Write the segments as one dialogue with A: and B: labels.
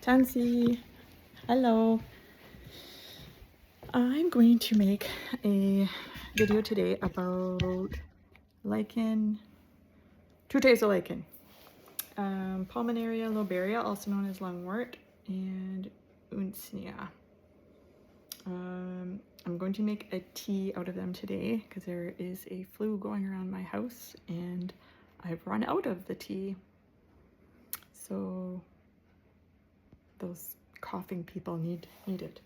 A: Tansy, hello. I'm going to make a video today about lichen, two types of lichen. Pulmonaria lobaria, also known as lungwort, and Usnea. I'm going to make a tea out of them today because there is a flu going around my house and I've run out of the tea. So those coughing people need it.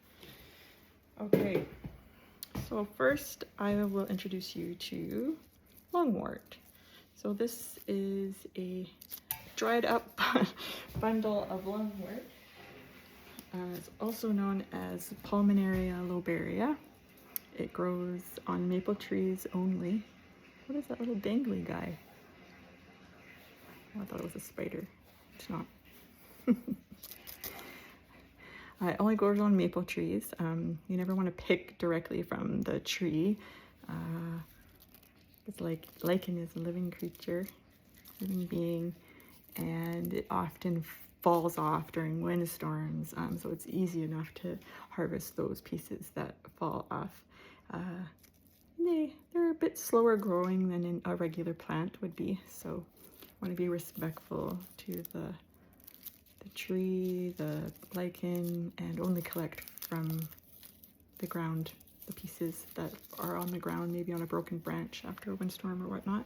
A: Okay, so first I will introduce you to lungwort. So this is a dried up bundle of lungwort. It's also known as Pulmonaria lobaria. It grows on maple trees only. What is that little dangly guy? Oh, I thought it was a spider. It's not. It only grows on maple trees. You never want to pick directly from the tree. It's like lichen is a living creature, living being, and it often falls off during windstorms, so it's easy enough to harvest those pieces that fall off. They're a bit slower growing than a regular plant would be, so want to be respectful to the tree, the lichen, and only collect from the ground, the pieces that are on the ground, maybe on a broken branch after a windstorm or whatnot.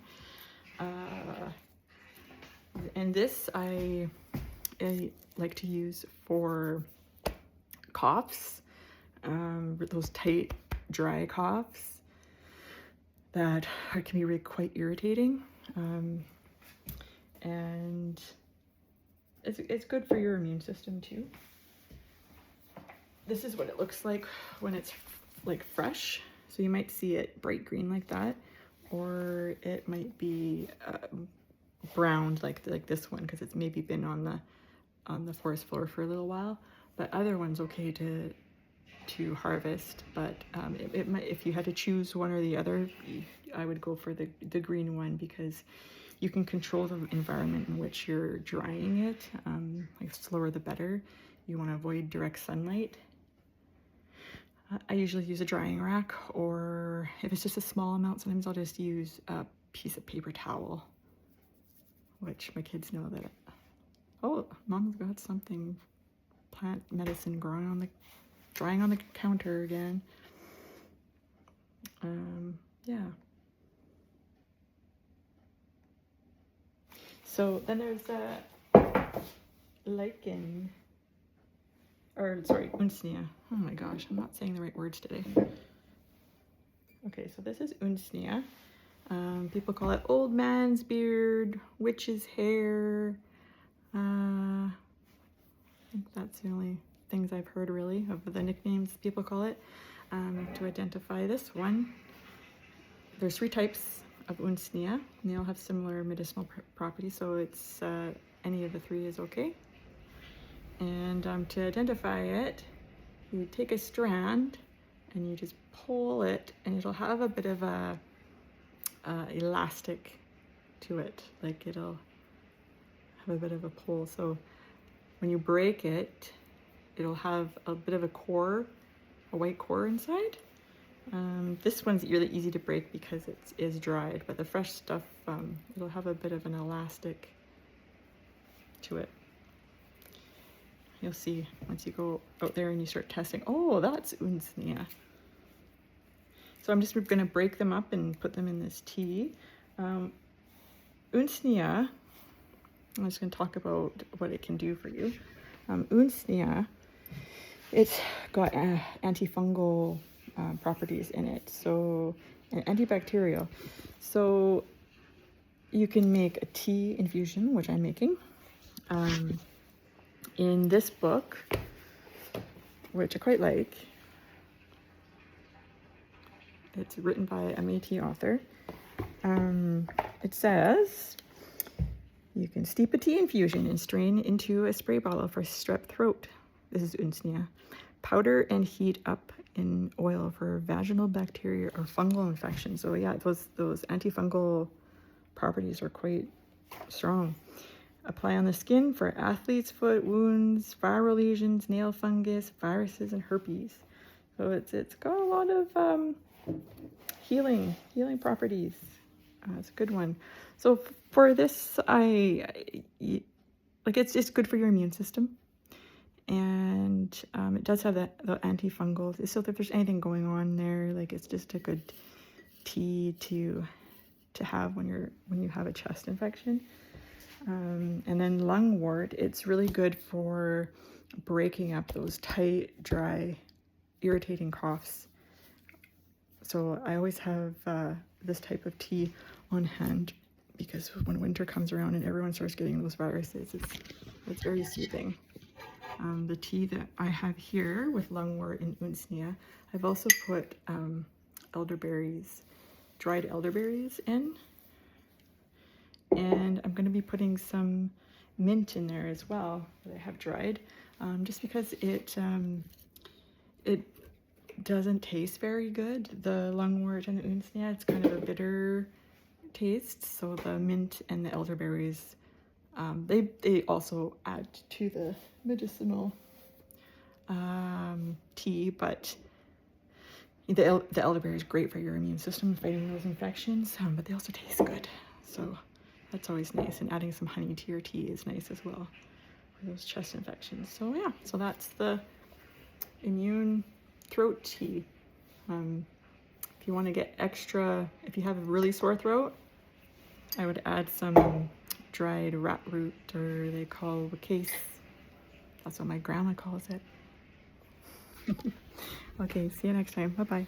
A: And this I like to use for coughs, those tight, dry coughs that can be really quite irritating. And it's good for your immune system too. This is what it looks like when it's like fresh. So you might see it bright green like that, or it might be browned like this one because it's maybe been on the forest floor for a little while. But other ones okay to harvest. But it might, if you had to choose one or the other, I would go for the green one because you can control the environment in which you're drying it. Like slower the better. You want to avoid direct sunlight. I usually use a drying rack, or if it's just a small amount, sometimes I'll just use a piece of paper towel, which my kids know that, oh, Mom's got something, plant medicine drying on the counter again. Yeah. So then there's lichen, or sorry, Usnea. Oh my gosh, I'm not saying the right words today. Okay, so this is Usnea. People call it old man's beard, witch's hair. I think that's the only things I've heard really of the nicknames people call it. To identify this one, there's 3 types of Usnea, and they all have similar medicinal properties, so it's any of the 3 is okay. And to identify it, you take a strand and you just pull it, and it'll have a bit of a elastic to it, like it'll have a bit of a pull. So when you break it, it'll have a bit of a core, a white core inside. This one's really easy to break because it is dried, but the fresh stuff, it'll have a bit of an elastic to it. You'll see once you go out there and you start testing. Oh, that's Usnea. So I'm just going to break them up and put them in this tea. Usnea, I'm just going to talk about what it can do for you. Usnea, it's got antifungal properties in it, so, and antibacterial. So you can make a tea infusion, which I'm making. In this book, which I quite like, it's written by a Métis author. It says you can steep a tea infusion and strain into a spray bottle for strep throat. This is Usnea. Powder and heat up in oil for vaginal bacteria or fungal infection. So yeah, those antifungal properties are quite strong. Apply on the skin for athlete's foot, wounds, viral lesions, nail fungus, viruses, and herpes. So it's got a lot of healing properties. It's a good one. So for this, it's just good for your immune system, and it does have the antifungals. So if there's anything going on there, like it's just a good tea to have when you have a chest infection. And then lungwort, it's really good for breaking up those tight, dry, irritating coughs. So I always have this type of tea on hand, because when winter comes around and everyone starts getting those viruses, it's very soothing. The tea that I have here with lungwort and Usnea, I've also put elderberries, dried elderberries in, and I'm going to be putting some mint in there as well that I have dried, just because it doesn't taste very good. The lungwort and Usnea, it's kind of a bitter taste, so the mint and the elderberries, they also add to the medicinal tea, but the elderberry is great for your immune system, fighting those infections, but they also taste good, so that's always nice. And adding some honey to your tea is nice as well for those chest infections. So yeah, so that's the immune throat tea. If you want to get extra, if you have a really sore throat, I would add some dried rat root, or they call wicase. That's what my grandma calls it. Okay, see you next time. Bye-bye.